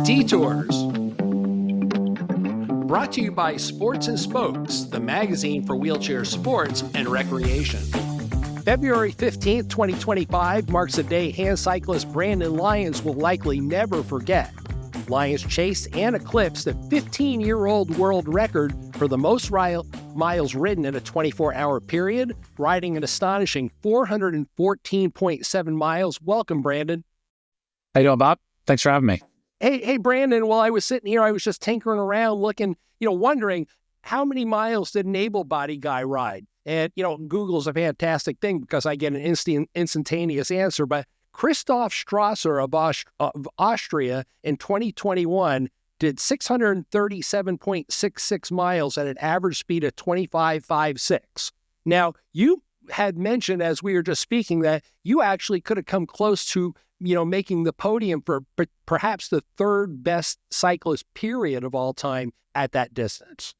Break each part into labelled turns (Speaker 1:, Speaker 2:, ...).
Speaker 1: Detours. Brought to you by Sports and Spokes, the magazine for wheelchair sports and recreation. February 15th, 2025 marks a day hand cyclist Brandon Lyons will likely never forget. Lyons chased and eclipsed the 15-year-old world record for the most miles ridden in a 24-hour period, riding an astonishing 414.7 miles. Welcome, Brandon.
Speaker 2: How you doing, Bob? Thanks for having me.
Speaker 1: Hey, Brandon, while I was sitting here, I was just tinkering around looking, wondering how many miles did an able-bodied guy ride? And, Google's a fantastic thing because I get an instantaneous answer. But Christoph Strasser of Austria in 2021 did 637.66 miles at an average speed of 25.56. Now, you had mentioned as we were just speaking that you actually could have come close to making the podium for perhaps the third best cyclist period of all time at that distance.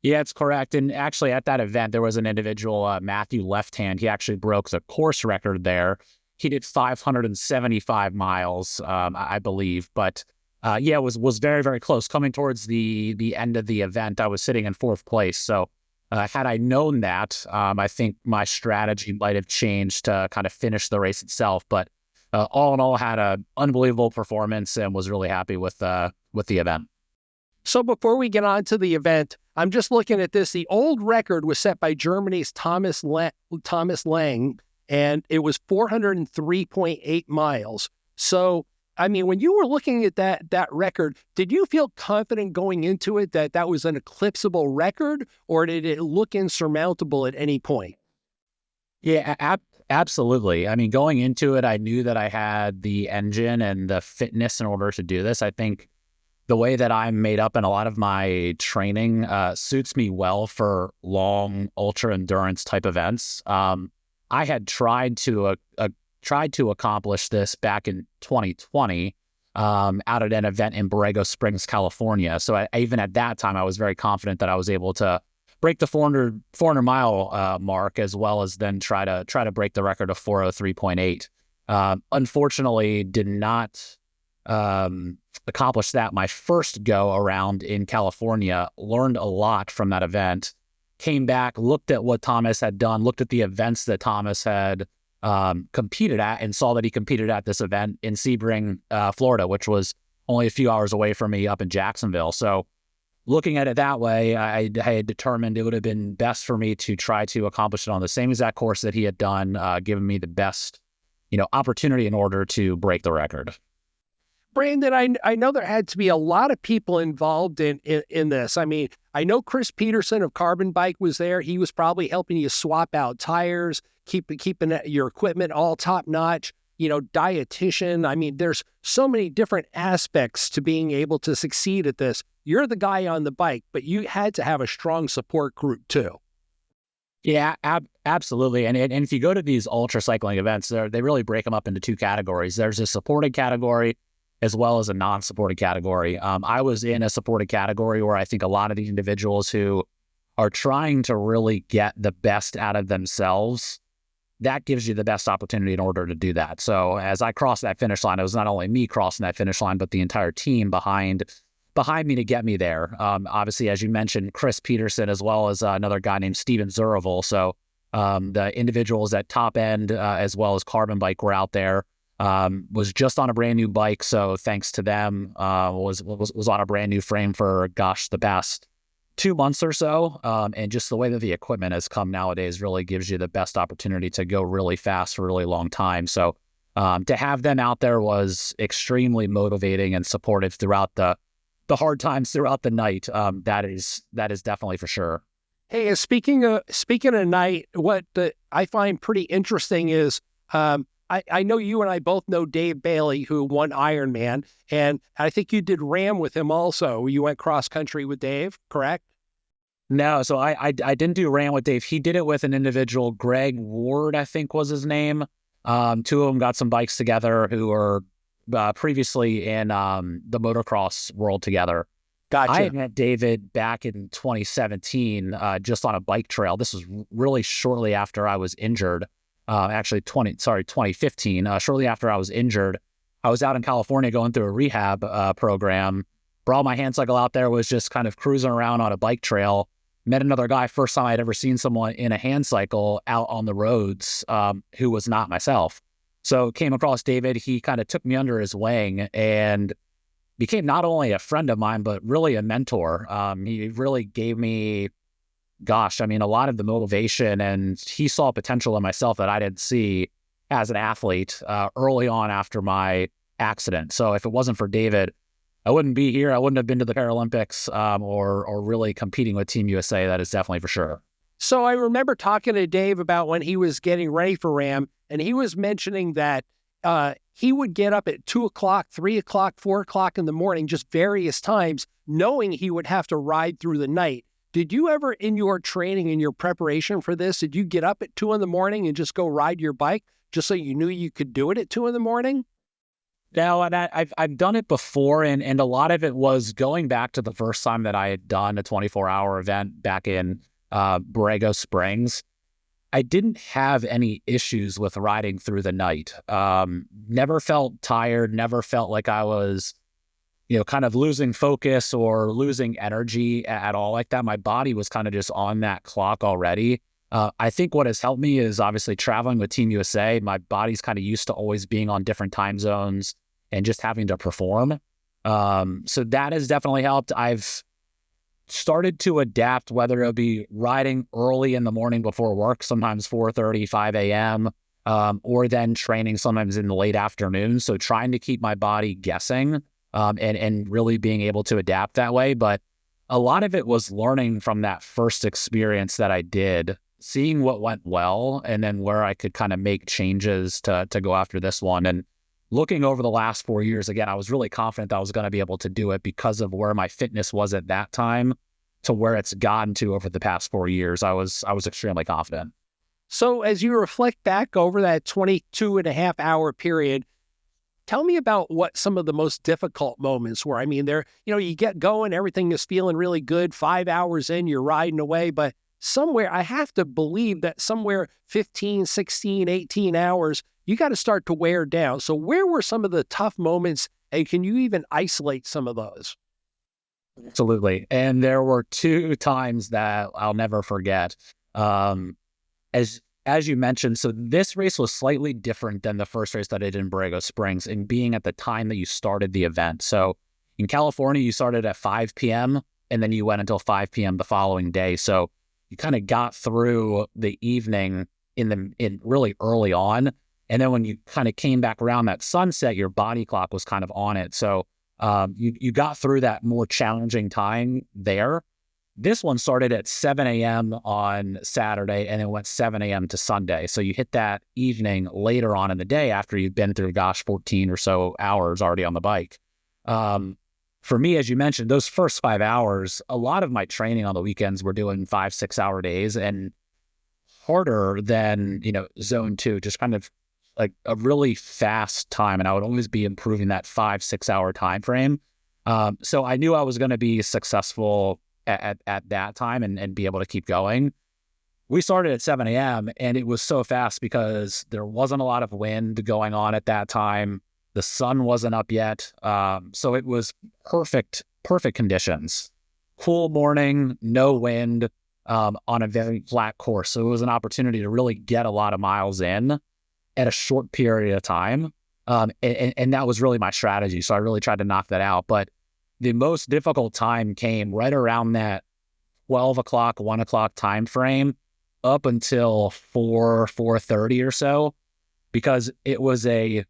Speaker 2: Yeah, it's correct. And actually at that event, there was an individual, Matthew Left-Hand. He actually broke the course record there. He did 575 miles, I believe. But it was very, very close. Coming towards the end of the event, I was sitting in fourth place. So had I known that, I think my strategy might have changed to kind of finish the race itself. But all in all, had an unbelievable performance and was really happy with the event.
Speaker 1: So before we get on to the event, I'm just looking at this. The old record was set by Germany's Thomas Lang, and it was 403.8 miles. So, when you were looking at that record, did you feel confident going into it that was an eclipsable record, or did it look insurmountable at any point?
Speaker 2: Yeah, absolutely. Going into it, I knew that I had the engine and the fitness in order to do this. I think the way that I'm made up and a lot of my training suits me well for long ultra endurance type events. I had tried to accomplish this back in 2020 out at an event in Borrego Springs, California. So even at that time, I was very confident that I was able to break the 400 mile mark, as well as then try to break the record of 403.8. Unfortunately, did not accomplish that my first go around in California. Learned a lot from that event. Came back, looked at what Thomas had done, looked at the events that Thomas had competed at, and saw that he competed at this event in Sebring, Florida, which was only a few hours away from me up in Jacksonville. So looking at it that way, I had determined it would have been best for me to try to accomplish it on the same exact course that he had done, giving me the best, opportunity in order to break the record.
Speaker 1: Brandon, I know there had to be a lot of people involved in this. I know Chris Peterson of Carbon Bike was there. He was probably helping you swap out tires, keeping your equipment all top notch. Dietitian. There's so many different aspects to being able to succeed at this. You're the guy on the bike, but you had to have a strong support group too.
Speaker 2: Yeah, absolutely. And if you go to these ultra cycling events, they really break them up into two categories. There's a supported category as well as a non-supported category. I was in a supported category where I think a lot of the individuals who are trying to really get the best out of themselves, that gives you the best opportunity in order to do that. So as I crossed that finish line, it was not only me crossing that finish line, but the entire team behind me to get me there. Obviously, as you mentioned, Chris Peterson, as well as another guy named Steven Zurival. So the individuals at Top End, as well as Carbon Bike, were out there. Was just on a brand new bike, so thanks to them, was on a brand new frame for the past 2 months or so. And just the way that the equipment has come nowadays really gives you the best opportunity to go really fast for a really long time. So to have them out there was extremely motivating and supportive throughout the hard times throughout the night. That is definitely for sure.
Speaker 1: Hey, and speaking of night, what I find pretty interesting is I know you and I both know Dave Bailey, who won Ironman, and I think you did RAM with him also. You went cross country with Dave, correct?
Speaker 2: No, so I didn't do RAM with Dave. He did it with an individual, Greg Ward, I think was his name. Two of them got some bikes together who were previously in the motocross world together.
Speaker 1: Gotcha.
Speaker 2: I met David back in 2017, just on a bike trail. This was really shortly after I was injured. Actually, 2015. Shortly after I was injured, I was out in California going through a rehab program, brought my hand cycle out there, was just kind of cruising around on a bike trail, met another guy, first time I'd ever seen someone in a hand cycle out on the roads who was not myself. So came across David, he kind of took me under his wing and became not only a friend of mine, but really a mentor. He really gave me, a lot of the motivation, and he saw potential in myself that I didn't see as an athlete early on after my accident. So if it wasn't for David, I wouldn't be here. I wouldn't have been to the Paralympics or really competing with Team USA. That is definitely for sure.
Speaker 1: So I remember talking to Dave about when he was getting ready for RAM, and he was mentioning that he would get up at 2 o'clock, 3 o'clock, 4 o'clock in the morning, just various times, knowing he would have to ride through the night. Did you ever, in your training, in your preparation for this, did you get up at 2 in the morning and just go ride your bike just so you knew you could do it at 2 in the morning?
Speaker 2: No, and I've done it before, and a lot of it was going back to the first time that I had done a 24-hour event back in Borrego Springs. I didn't have any issues with riding through the night. Never felt tired, never felt like I was, kind of losing focus or losing energy at all like that. My body was kind of just on that clock already. I think what has helped me is obviously traveling with Team USA. My body's kind of used to always being on different time zones and just having to perform. So that has definitely helped. I've started to adapt, whether it'll be riding early in the morning before work, sometimes 4:30, 5 a.m., or then training sometimes in the late afternoon. So trying to keep my body guessing and really being able to adapt that way. But a lot of it was learning from that first experience that I did, seeing what went well, and then where I could kind of make changes to go after this one. And looking over the last 4 years, again, I was really confident that I was going to be able to do it because of where my fitness was at that time to where it's gotten to over the past 4 years. I was extremely confident.
Speaker 1: So as you reflect back over that 22 and a half hour period, tell me about what some of the most difficult moments were. I mean, you get going, everything is feeling really good. 5 hours in, you're riding away, but somewhere, I have to believe that somewhere 15, 16, 18 hours, you got to start to wear down. So where were some of the tough moments, and can you even isolate some of those?
Speaker 2: Absolutely. And there were 2 times that I'll never forget. As you mentioned, so this race was slightly different than the first race that I did in Borrego Springs in being at the time that you started the event. So in California, you started at 5 p.m. and then you went until 5 p.m. the following day. So you kind of got through the evening in really early on. And then when you kind of came back around that sunset, your body clock was kind of on it. So you got through that more challenging time there. This one started at 7 a.m. on Saturday and it went 7 a.m. to Sunday. So you hit that evening later on in the day after you've been through, 14 or so hours already on the bike. For me, as you mentioned, those first 5 hours, a lot of my training on the weekends were doing 5-6 hour days and harder than, zone 2, just kind of like a really fast time. And I would always be improving that 5-6 hour time frame. So I knew I was going to be successful at that time and be able to keep going. We started at 7 a.m. and it was so fast because there wasn't a lot of wind going on at that time. The sun wasn't up yet. So it was perfect conditions. Cool morning, no wind, on a very flat course. So it was an opportunity to really get a lot of miles in at a short period of time. And that was really my strategy. So I really tried to knock that out. But the most difficult time came right around that 12 o'clock, 1 o'clock time frame up until 4:30 or so, because it was a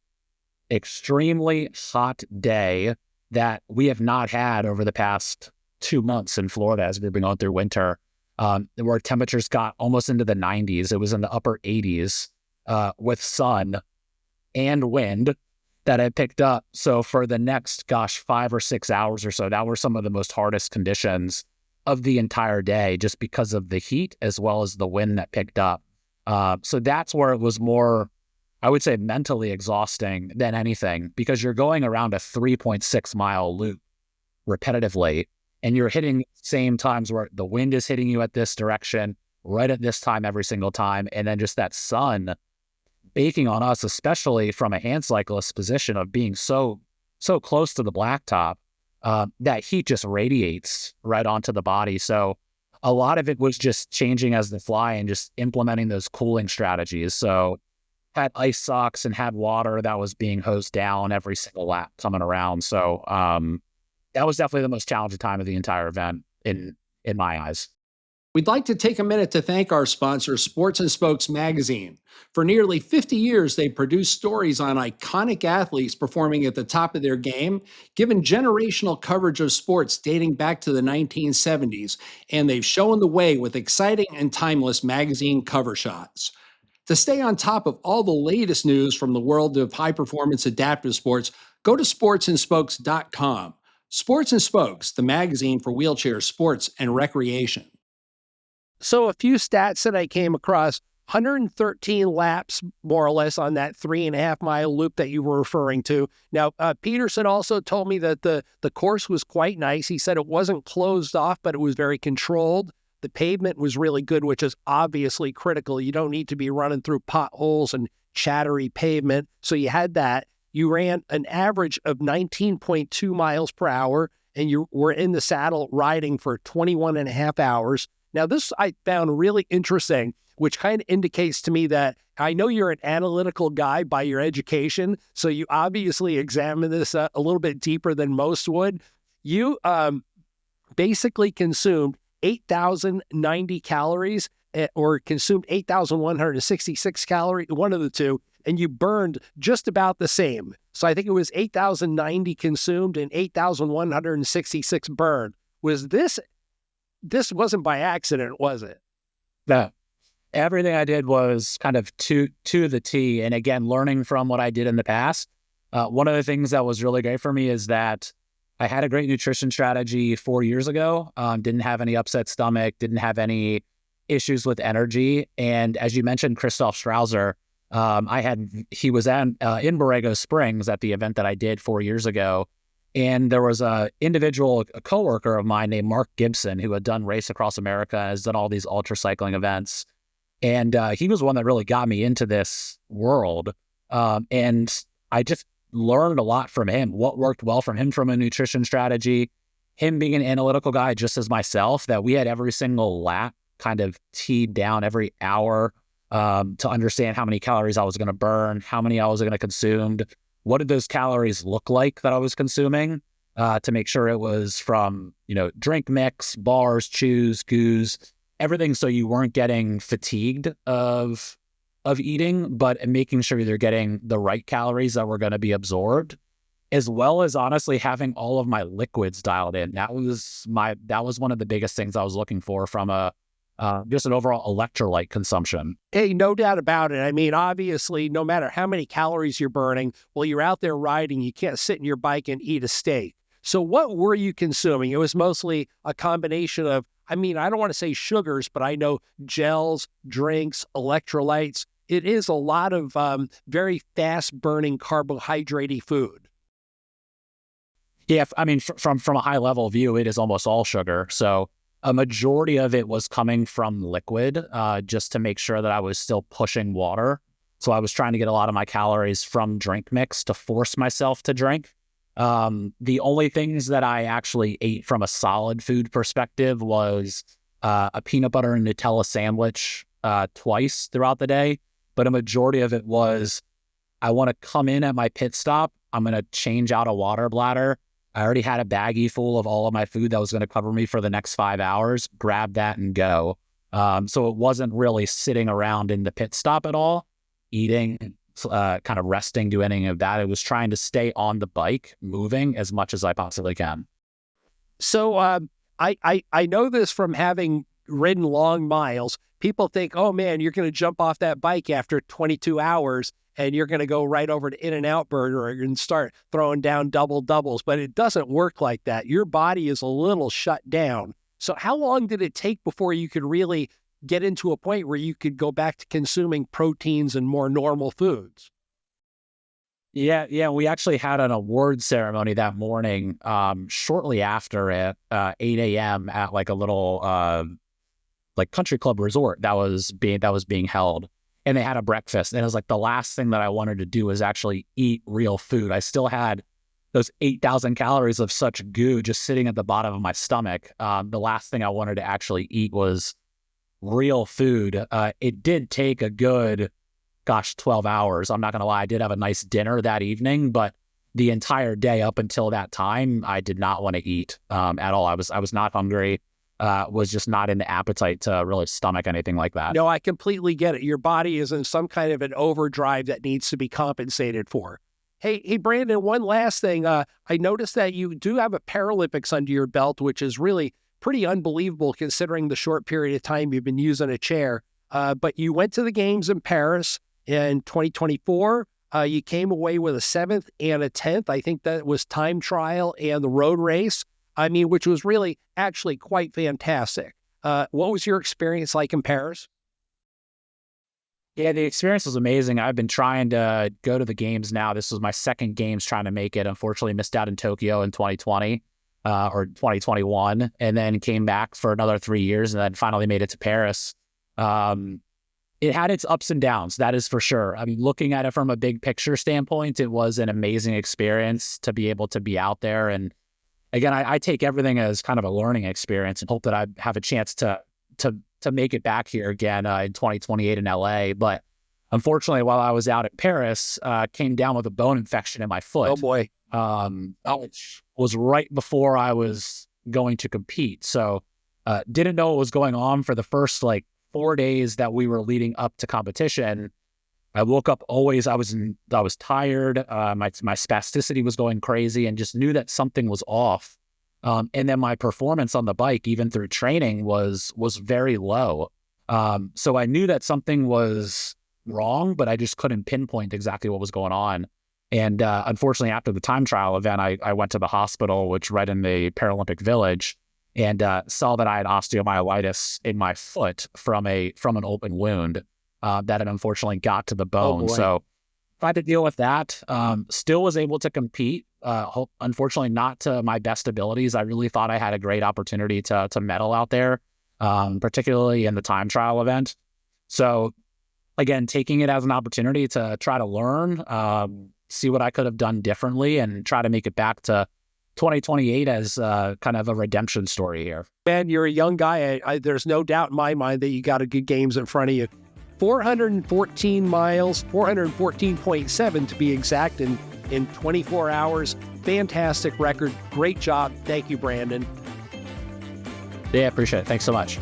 Speaker 2: extremely hot day that we have not had over the past 2 months in Florida as we've been going through winter, where temperatures got almost into the 90s. It was in the upper 80s with sun and wind that I picked up. So for the next, 5 or 6 hours or so, that were some of the most hardest conditions of the entire day, just because of the heat as well as the wind that picked up. So that's where it was more, I would say, mentally exhausting than anything, because you're going around a 3.6 mile loop repetitively, and you're hitting the same times where the wind is hitting you at this direction, right at this time every single time. And then just that sun baking on us, especially from a hand cyclist position of being so close to the blacktop, that heat just radiates right onto the body. So a lot of it was just changing as the fly and just implementing those cooling strategies. So had ice socks and had water that was being hosed down every single lap coming around. So that was definitely the most challenging time of the entire event in my eyes.
Speaker 1: We'd like to take a minute to thank our sponsor, Sports and Spokes Magazine. For nearly 50 years, they've produced stories on iconic athletes performing at the top of their game, given generational coverage of sports dating back to the 1970s, and they've shown the way with exciting and timeless magazine cover shots. To stay on top of all the latest news from the world of high performance adaptive sports, go to sportsandspokes.com. Sports and Spokes, the magazine for wheelchair sports and recreation. So a few stats that I came across: 113 laps, more or less, on that 3.5 mile loop that you were referring to. Now, Peterson also told me that the course was quite nice. He said it wasn't closed off, but it was very controlled. The pavement was really good, which is obviously critical. You don't need to be running through potholes and chattery pavement. So you had that. You ran an average of 19.2 miles per hour, and you were in the saddle riding for 21 and a half hours. Now, this I found really interesting, which kind of indicates to me that I know you're an analytical guy by your education, so you obviously examine this a little bit deeper than most would. You basically consumed 8,090 calories, or consumed 8,166 calories, one of the two, and you burned just about the same. So I think it was 8,090 consumed and 8,166 burned. Was this wasn't by accident, was it?
Speaker 2: No, everything I did was kind of to the T. And again, learning from what I did in the past. One of the things that was really great for me is that I had a great nutrition strategy 4 years ago. Didn't have any upset stomach, didn't have any issues with energy. And as you mentioned, Christoph Strauser, he was in Borrego Springs at the event that I did 4 years ago. And there was a coworker of mine named Mark Gibson, who had done Race Across America, has done all these ultra cycling events. And he was one that really got me into this world. And I just learned a lot from him, what worked well from him from a nutrition strategy, him being an analytical guy just as myself, that we had every single lap kind of teed down every hour to understand how many calories I was going to burn, how many I was going to consume. What did those calories look like that I was consuming to make sure it was from, drink mix, bars, chews, goos, everything. So you weren't getting fatigued of eating, but making sure you're getting the right calories that were going to be absorbed, as well as honestly having all of my liquids dialed in. That was one of the biggest things I was looking for from just an overall electrolyte consumption.
Speaker 1: Hey, no doubt about it. I mean, obviously, no matter how many calories you're burning, while you're out there riding, you can't sit in your bike and eat a steak. So what were you consuming? It was mostly a combination of, I don't want to say sugars, but I know gels, drinks, electrolytes. It is a lot of very fast-burning carbohydrate-y food.
Speaker 2: Yeah, from a high-level view, it is almost all sugar. So a majority of it was coming from liquid, just to make sure that I was still pushing water. So I was trying to get a lot of my calories from drink mix to force myself to drink. The only things that I actually ate from a solid food perspective was a peanut butter and Nutella sandwich twice throughout the day. But a majority of it was, I want to come in at my pit stop, I'm going to change out a water bladder. I already had a baggie full of all of my food that was going to cover me for the next 5 hours, grab that and go. So it wasn't really sitting around in the pit stop at all, eating, kind of resting, do any of that. It was trying to stay on the bike, moving as much as I possibly can.
Speaker 1: So I know this from having ridden long miles. People think, oh man, you're going to jump off that bike after 22 hours and you're going to go right over to In-N-Out Burger and start throwing down doubles. But it doesn't work like that. Your body is a little shut down. So how long did it take before you could really get into a point where you could go back to consuming proteins and more normal foods?
Speaker 2: Yeah. We actually had an award ceremony that morning, shortly after at 8 a.m. at like a little country club resort that was being held. and they had a breakfast. And it was like the last thing that I wanted to do was actually eat real food. I still had those 8,000 calories of such goo just sitting at the bottom of my stomach. The last thing I wanted to actually eat was real food. It did take a good, 12 hours. I'm not going to lie. I did have a nice dinner that evening, but the entire day up until that time, I did not want to eat at all. I was not hungry. Was just not in the appetite to really stomach anything like that.
Speaker 1: No, I completely get it. Your body is in some kind of an overdrive that needs to be compensated for. Hey, Brandon, one last thing. I noticed that you do have a Paralympics under your belt, which is really pretty unbelievable considering the short period of time you've been using a chair. But you went to the games in Paris in 2024. You came away with a 7th and a 10th. I think that was time trial and the road race. I mean, which was really actually quite fantastic. What was your experience like in Paris?
Speaker 2: Yeah, the experience was amazing. I've been trying to go to the games now. This was my second games trying to make it. Unfortunately, missed out in Tokyo in 2020 or 2021, and then came back for another 3 years, and then finally made it to Paris. It had its ups and downs, that is for sure. I mean, looking at it from a big picture standpoint, it was an amazing experience to be able to be out there. And again, I take everything as kind of a learning experience and hope that I have a chance to make it back here again in 2028 in LA. But unfortunately, while I was out at Paris, came down with a bone infection in my foot.
Speaker 1: Oh boy.
Speaker 2: Which was right before I was going to compete. So didn't know what was going on for the first 4 days that we were leading up to competition. I woke up I was tired. My spasticity was going crazy and just knew that something was off. And then my performance on the bike, even through training, was very low. So I knew that something was wrong, but I just couldn't pinpoint exactly what was going on. And unfortunately, after the time trial event, I went to the hospital, which right in the Paralympic Village, and saw that I had osteomyelitis in my foot from an open wound that had unfortunately got to the bone. So tried to deal with that. Still was able to compete. Unfortunately, not to my best abilities. I really thought I had a great opportunity to medal out there, particularly in the time trial event. So again, taking it as an opportunity to try to learn, see what I could have done differently, and try to make it back to 2028 as kind of a redemption story here.
Speaker 1: Man, you're a young guy. There's no doubt in my mind that you got a good games in front of you. 414 miles, 414.7 to be exact, in 24 hours. Fantastic record. Great job. Thank you, Brandon.
Speaker 2: Yeah, appreciate it. Thanks so much.